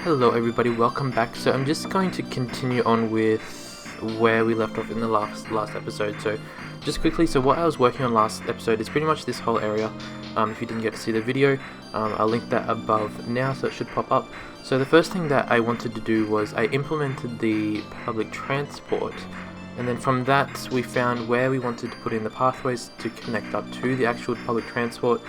Hello everybody, welcome back. So I'm just going to continue on with where we left off in the last episode. So just quickly, so what I was working on last episode is pretty much this whole area. If you didn't get to see the video, I'll link that above now, so it should pop up. So the first thing that I wanted to do was I implemented the public transport, and then from that we found where we wanted to put in the pathways to connect up to the actual public transport.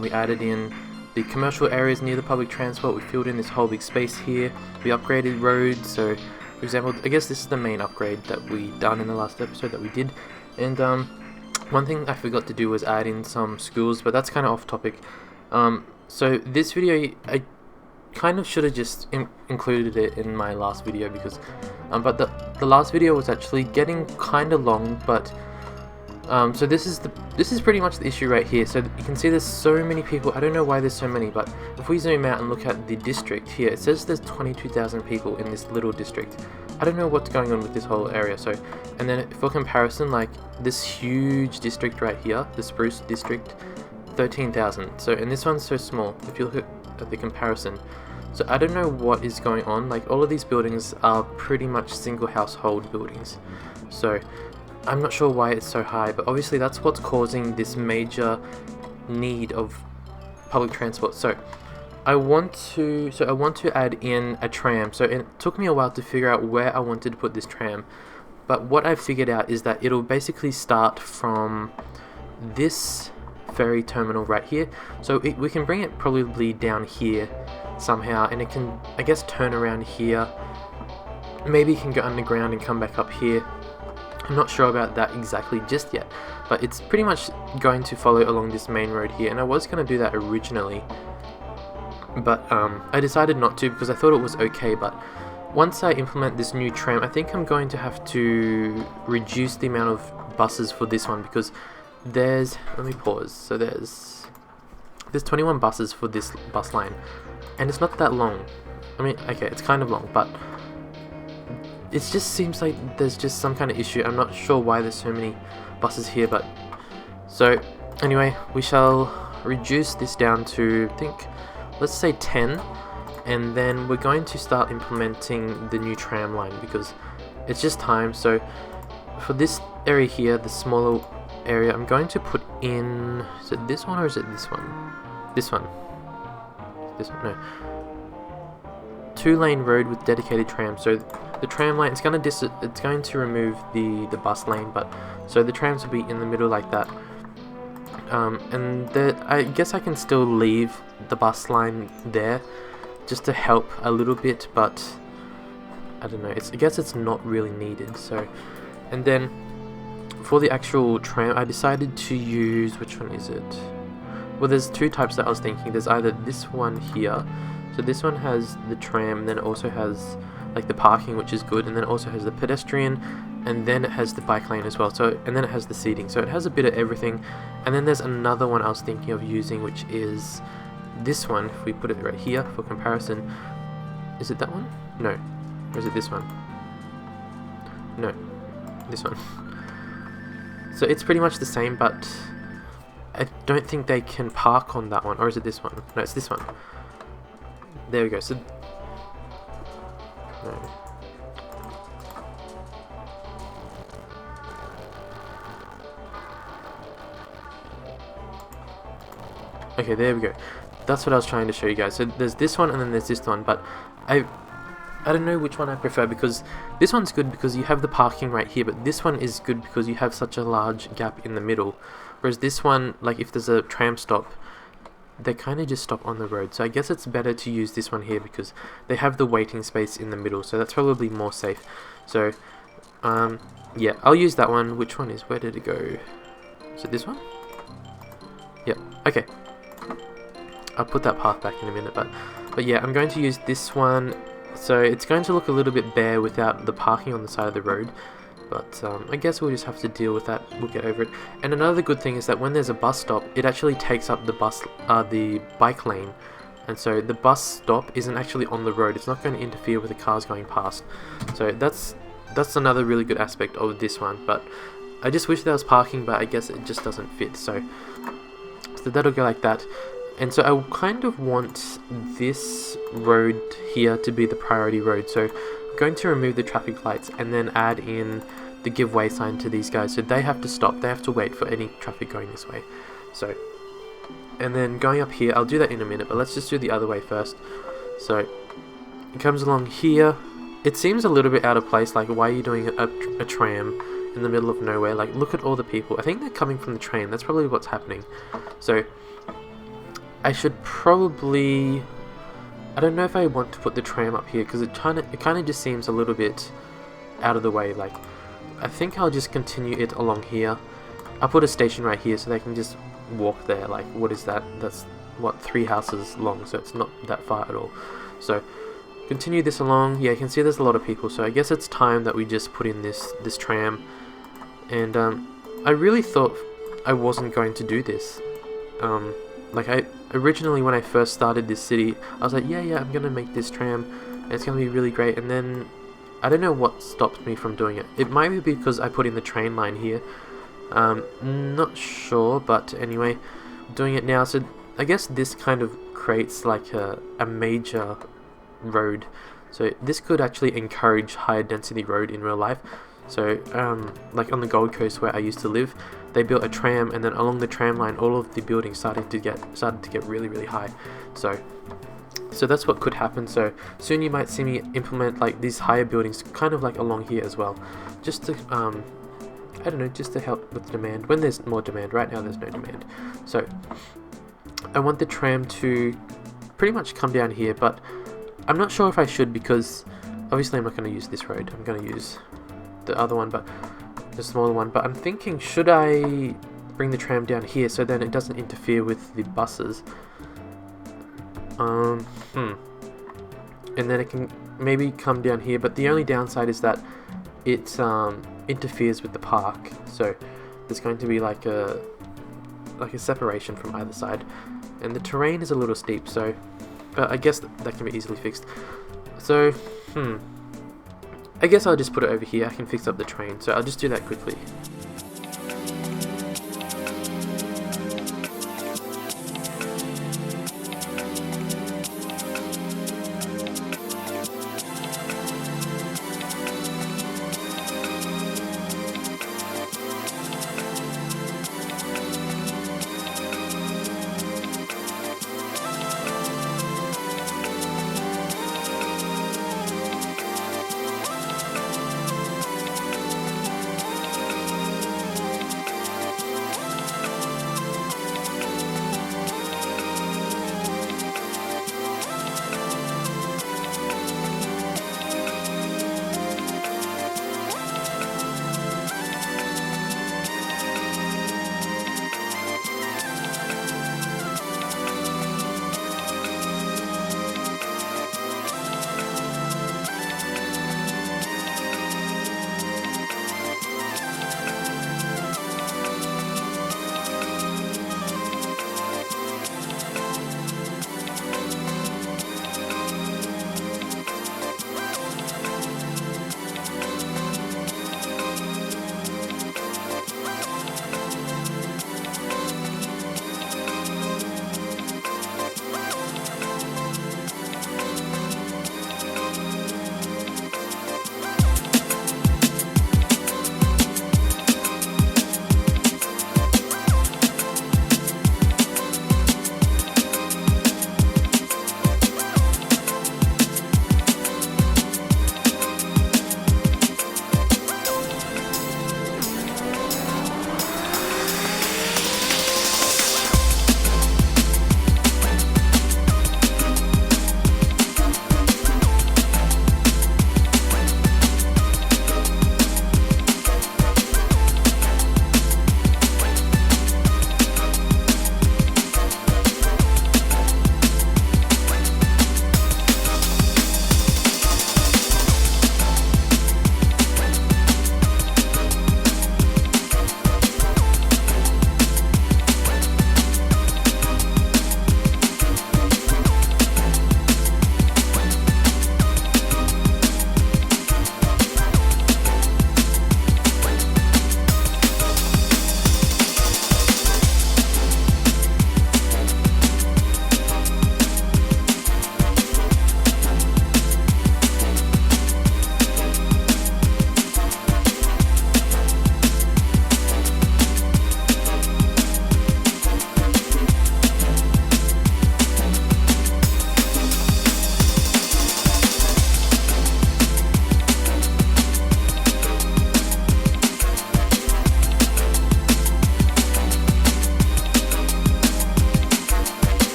We added in the commercial areas near the public transport. We filled in this whole big space here. We upgraded roads. So for example, I guess this is the main upgrade that we done in the last episode that we did. And one thing I forgot to do was add in some schools, but that's kind of off topic. So this video, I kind of should have just included it in my last video because but the last video was actually getting kind of long. But so this is pretty much the issue right here. So you can see there's so many people. I don't know why there's so many, but if we zoom out and look at the district here, it says there's 22,000 people in this little district. I don't know what's going on with this whole area. So, and then for comparison, like this huge district right here, the Spruce district, 13,000. So, and this one's so small if you look at the comparison. So I don't know what is going on. Like all of these buildings are pretty much single household buildings. So I'm not sure why it's so high, but obviously that's what's causing this major need of public transport. So I want to add in a tram. So it took me a while to figure out where I wanted to put this tram, but what I figured out is that it'll basically start from this ferry terminal right here. So we can bring it probably down here somehow, and it can, I guess, turn around here. Maybe it can go underground and come back up here. I'm not sure about that exactly just yet, but it's pretty much going to follow along this main road here, and I was going to do that originally, but I decided not to because I thought it was okay. But once I implement this new tram, I think I'm going to have to reduce the amount of buses for this one, because there's, let me pause, so there's 21 buses for this bus line, and it's not that long. I mean, okay, it's kind of long, but it just seems like there's just some kind of issue. I'm not sure why there's so many buses here, but so anyway, we shall reduce this down to, I think, let's say 10, and then we're going to start implementing the new tram line because it's just time. So for this area here, the smaller area, I'm going to put in, is it this one or is it this one? This one. This one, no. 2-lane road with dedicated tram. So the tram line, it's going to remove the bus lane, but so the trams will be in the middle like that. And I guess I can still leave the bus line there just to help a little bit, but I don't know. I guess it's not really needed. So, and then for the actual tram, I decided to use, which one is it? Well, there's two types that I was thinking. There's either this one here. So this one has the tram, and then it also has like the parking, which is good, and then it also has the pedestrian, and then it has the bike lane as well. So, and then it has the seating. So it has a bit of everything. And then there's another one I was thinking of using, which is this one. If we put it right here for comparison, is it that one? No. Or is it this one? No, this one. So it's pretty much the same, but I don't think they can park on that one. Or is it this one? No, it's this one. There we go. So no. Okay, there we go. That's what I was trying to show you guys. So there's this one and then there's this one, but I don't know which one I prefer, because this one's good because you have the parking right here, but this one is good because you have such a large gap in the middle. Whereas this one, like if there's a tram stop, they kind of just stop on the road. So I guess it's better to use this one here because they have the waiting space in the middle, so that's probably more safe. So yeah, I'll use that one. Which one is, where did it go? Is it this one? Yep, okay. I'll put that path back in a minute, but yeah, I'm going to use this one. So it's going to look a little bit bare without the parking on the side of the road, but I guess we'll just have to deal with that. We'll get over it. And another good thing is that when there's a bus stop, it actually takes up the bike lane, and so the bus stop isn't actually on the road. It's not going to interfere with the cars going past. So that's another really good aspect of this one. But I just wish there was parking, but I guess it just doesn't fit. So that'll go like that. And so I kind of want this road here to be the priority road. So I'm going to remove the traffic lights and then add in the give way sign to these guys. So they have to stop. They have to wait for any traffic going this way. So, and then going up here, I'll do that in a minute, but let's just do the other way first. So it comes along here. It seems a little bit out of place. Like, why are you doing a tram in the middle of nowhere? Like, look at all the people. I think they're coming from the train. That's probably what's happening. So I should probably, I don't know if I want to put the tram up here because it kind of just seems a little bit out of the way. Like, I think I'll just continue it along here. I'll put a station right here so they can just walk there. Like, what is that? That's what, 3 houses long, so it's not that far at all. So continue this along. Yeah, you can see there's a lot of people, so I guess it's time that we just put in this tram. And I really thought I wasn't going to do this. Like, I originally, when I first started this city, I was like, yeah, I'm gonna make this tram, and it's gonna be really great. And then I don't know what stopped me from doing it. It might be because I put in the train line here. Not sure, but anyway, doing it now. So I guess this kind of creates like a major road. So this could actually encourage higher density road in real life. So like on the Gold Coast where I used to live, they built a tram, and then along the tram line all of the buildings started to get really high. So that's what could happen. So soon you might see me implement like these higher buildings kind of like along here as well, just to I don't know, just to help with demand when there's more demand. Right now there's no demand. So I want the tram to pretty much come down here, but I'm not sure if I should, because obviously I'm not going to use this road. I'm going to use the other one, but the smaller one. But I'm thinking, should I bring the tram down here so then it doesn't interfere with the buses? And then it can maybe come down here, but the only downside is that it interferes with the park. So there's going to be like a separation from either side, and the terrain is a little steep. So, but I guess that can be easily fixed. So, I guess I'll just put it over here. I can fix up the train, so I'll just do that quickly.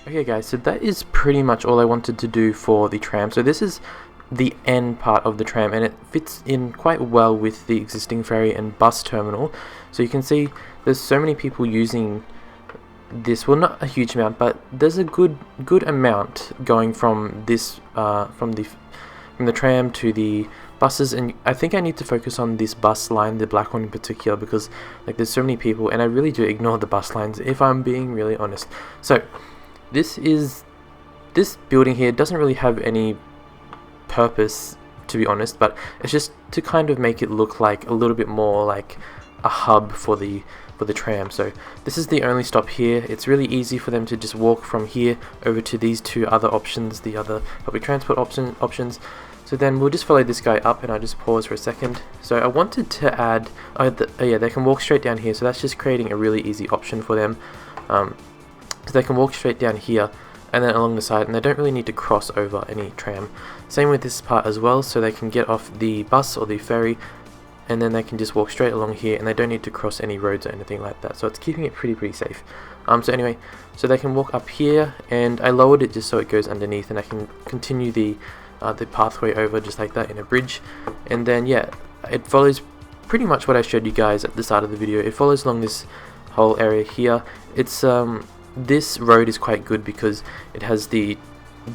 Okay guys, so that is pretty much all I wanted to do for the tram. So this is the end part of the tram, and it fits in quite well with the existing ferry and bus terminal. So you can see there's so many people using this, well, not a huge amount, but there's a good amount going from this from the tram to the buses. And I think I need to focus on this bus line, the black one in particular, because like there's so many people and I really do ignore the bus lines, if I'm being really honest. So this building here doesn't really have any purpose, to be honest, but it's just to kind of make it look like a little bit more like a hub for the tram. So this is the only stop here. It's really easy for them to just walk from here over to these two other options, the other public transport options. So then we'll just follow this guy up, and I'll just pause for a second. So I wanted to add, yeah, they can walk straight down here, so that's just creating a really easy option for them. So they can walk straight down here and then along the side, and they don't really need to cross over any tram. Same with this part as well, so they can get off the bus or the ferry and then they can just walk straight along here, and they don't need to cross any roads or anything like that. So it's keeping it pretty safe. So anyway, so they can walk up here, and I lowered it just so it goes underneath, and I can continue the pathway over just like that in a bridge. And then yeah, it follows pretty much what I showed you guys at the start of the video. It follows along this whole area here. It's this road is quite good because it has the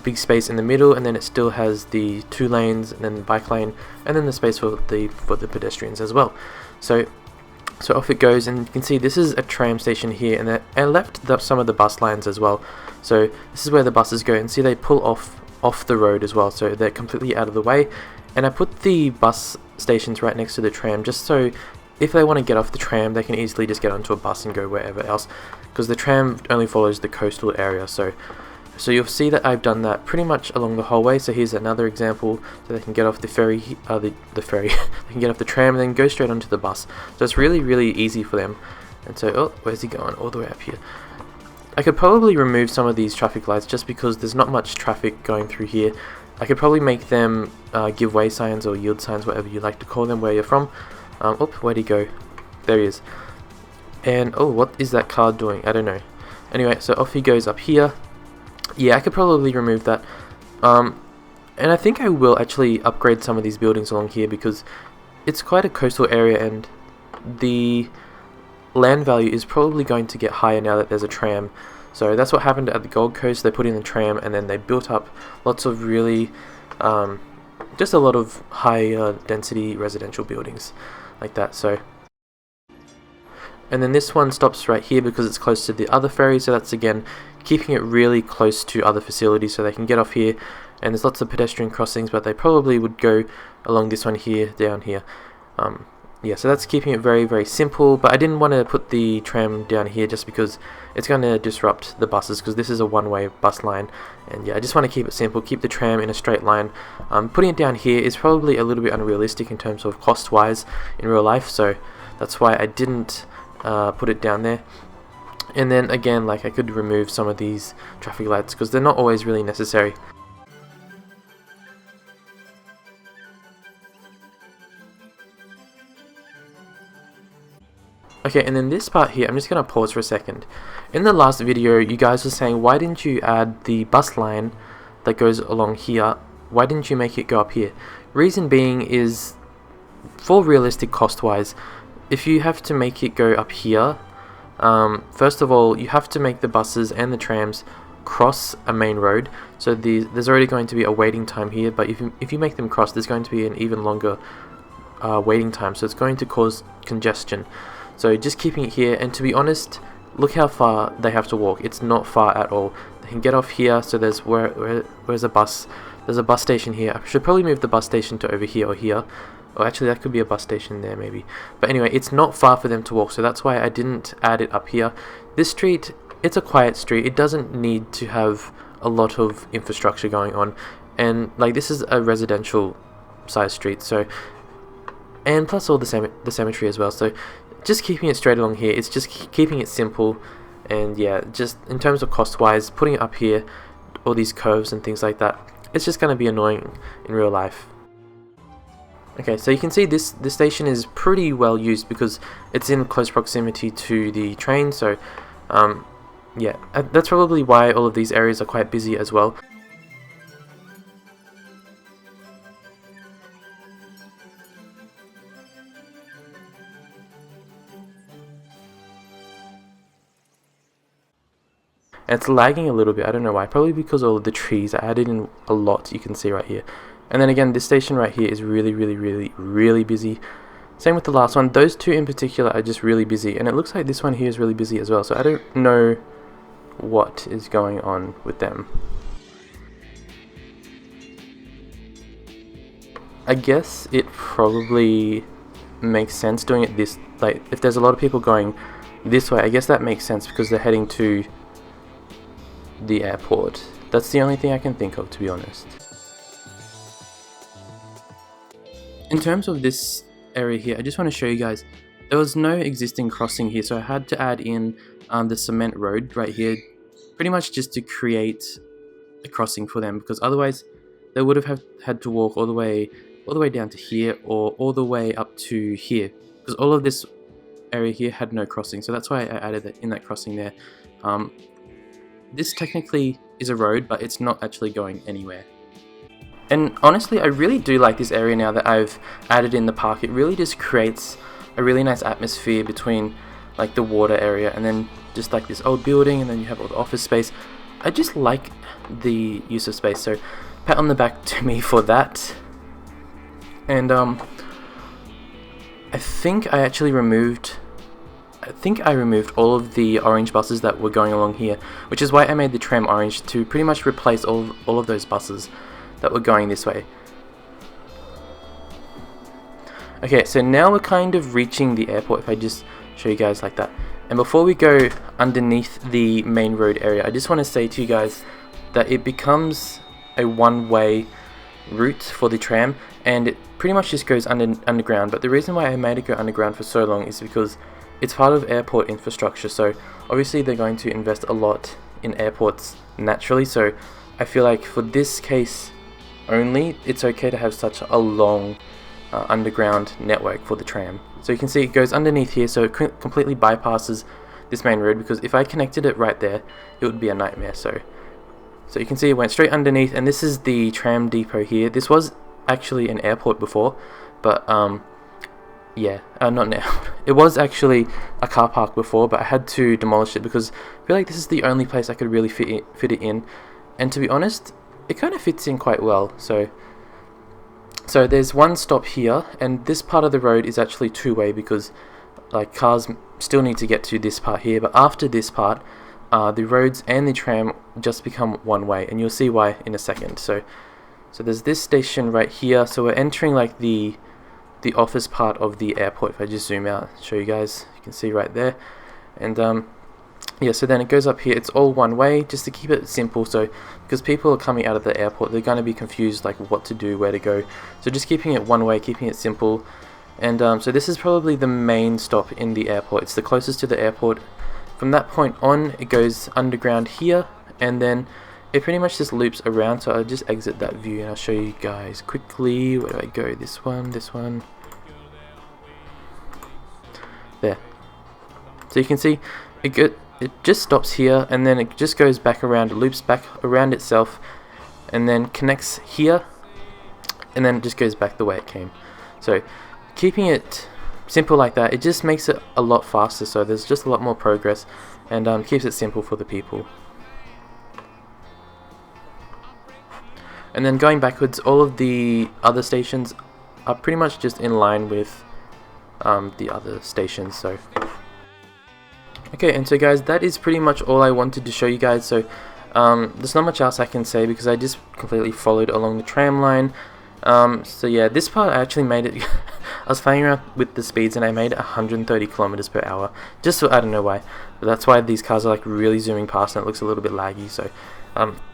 big space in the middle, and then it still has the 2 lanes and then the bike lane, and then the space for the pedestrians as well. So off it goes, and you can see this is a tram station here, and I left some of the bus lines as well. So this is where the buses go, and see they pull off the road as well, so they're completely out of the way. And I put the bus stations right next to the tram, just so if they want to get off the tram, they can easily just get onto a bus and go wherever else, because the tram only follows the coastal area. So you'll see that I've done that pretty much along the whole way. So here's another example, so they can get off the ferry, the ferry, they can get off the tram and then go straight onto the bus. So it's really easy for them. And so, oh, where's he going? All the way up here. I could probably remove some of these traffic lights just because there's not much traffic going through here. I could probably make them give way signs or yield signs, whatever you like to call them, where you're from. Where'd he go? There he is. And oh, what is that car doing? I don't know. Anyway, so off he goes up here. Yeah, I could probably remove that. And I think I will actually upgrade some of these buildings along here, because it's quite a coastal area and the land value is probably going to get higher now that there's a tram. So that's what happened at the Gold Coast. They put in the tram and then they built up lots of really just a lot of high density residential buildings like that. So, and then this one stops right here because it's close to the other ferry, so that's again keeping it really close to other facilities so they can get off here. And there's lots of pedestrian crossings, but they probably would go along this one here, down here. Yeah, so that's keeping it very simple, but I didn't want to put the tram down here just because it's going to disrupt the buses, because this is a one-way bus line. And yeah, I just want to keep it simple, keep the tram in a straight line. Putting it down here is probably a little bit unrealistic in terms of cost-wise in real life, so that's why I didn't put it down there. And then again, like, I could remove some of these traffic lights because they're not always really necessary. Okay, and then this part here, I'm just going to pause for a second. In the last video, you guys were saying, why didn't you add the bus line that goes along here? Why didn't you make it go up here? Reason being is, for realistic cost-wise, if you have to make it go up here, first of all, you have to make the buses and the trams cross a main road. So there's already going to be a waiting time here, but if you make them cross, there's going to be an even longer waiting time. So it's going to cause congestion. So just keeping it here, and to be honest, look how far they have to walk. It's not far at all. They can get off here, so there's where's a bus? There's a bus station here. I should probably move the bus station to over here or here. Or actually, that could be a bus station there maybe. But anyway, it's not far for them to walk, so that's why I didn't add it up here. This street, it's a quiet street. It doesn't need to have a lot of infrastructure going on. And like, this is a residential size street, so, and plus all the cemetery as well. So just keeping it straight along here, it's just keeping it simple. And yeah, just in terms of cost wise, putting it up here, all these curves and things like that, it's just going to be annoying in real life. Okay, so you can see this station is pretty well used because it's in close proximity to the train. So yeah, that's probably why all of these areas are quite busy as well. And it's lagging a little bit, I don't know why, probably because all of the trees, I added in a lot, you can see right here. And then again, this station right here is really busy. Same with the last one, those two in particular are just really busy, and it looks like this one here is really busy as well, so I don't know what is going on with them. I guess it probably makes sense doing it this, like, if there's a lot of people going this way, I guess that makes sense because they're heading to the airport. That's the only thing I can think of, to be honest. In terms of this area here, I just want to show you guys, there was no existing crossing here, so I had to add in the cement road right here, pretty much just to create a crossing for them, because otherwise they would have had to walk all the way down to here, or all the way up to here, because all of this area here had no crossing, so that's why I added that in that crossing there. This technically is a road, but it's not actually going anywhere. And honestly, I really do like this area now that I've added in the park. It really just creates a really nice atmosphere between like the water area and then just like this old building, and then you have all the office space. I just like the use of space, so pat on the back to me for that. And I think I removed all of the orange buses that were going along here, which is why I made the tram orange, to pretty much replace all of those buses that were going this way. Okay, so now we're kind of reaching the airport, if I just show you guys like that. And before we go underneath the main road area, I just want to say to you guys that it becomes a one-way route for the tram, and it pretty much just goes underground. But the reason why I made it go underground for so long is because it's part of airport infrastructure, so obviously they're going to invest a lot in airports naturally, so I feel like for this case only, it's okay to have such a long underground network for the tram. So you can see it goes underneath here, so it completely bypasses this main road, because if I connected it right there, it would be a nightmare. So you can see it went straight underneath, and this is the tram depot here. This was actually an airport before, but yeah, not now. It was actually a car park before, but I had to demolish it because I feel like this is the only place I could really fit it in. And to be honest, it kind of fits in quite well. So there's one stop here, and this part of the road is actually two-way because like cars still need to get to this part here. But after this part, the roads and the tram just become one-way, and you'll see why in a second. So there's this station right here. So we're entering like the office part of the airport. If I just zoom out, show you guys, you can see right there. And yeah, so then it goes up here. It's all one way, just to keep it simple, so because people are coming out of the airport, they're going to be confused like what to do, where to go. So just keeping it one way, keeping it simple. And so this is probably the main stop in the airport. It's the closest to the airport. From that point on, it goes underground here, and then it pretty much just loops around. So I'll just exit that view and I'll show you guys quickly. Where do I go? This one. There. So you can see it just stops here, and then it just goes back around, it loops back around itself, and then connects here, and then it just goes back the way it came. So keeping it simple like that, it just makes it a lot faster, so there's just a lot more progress, and keeps it simple for the people. And then going backwards, all of the other stations are pretty much just in line with the other stations. So okay, and so guys, that is pretty much all I wanted to show you guys. So there's not much else I can say because I just completely followed along the tram line. So yeah, this part I actually made it I was playing around with the speeds and I made it 130 kilometers per hour, just so I don't know why, but that's why these cars are like really zooming past and it looks a little bit laggy. So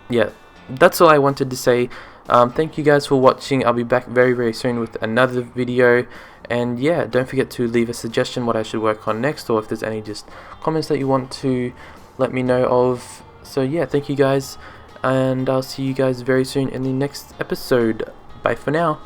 yeah, that's all I wanted to say. Thank you guys for watching. I'll be back very soon with another video, and yeah, don't forget to leave a suggestion what I should work on next, or if there's any just comments that you want to let me know of. So yeah, thank you guys, and I'll see you guys very soon in the next episode. Bye for now.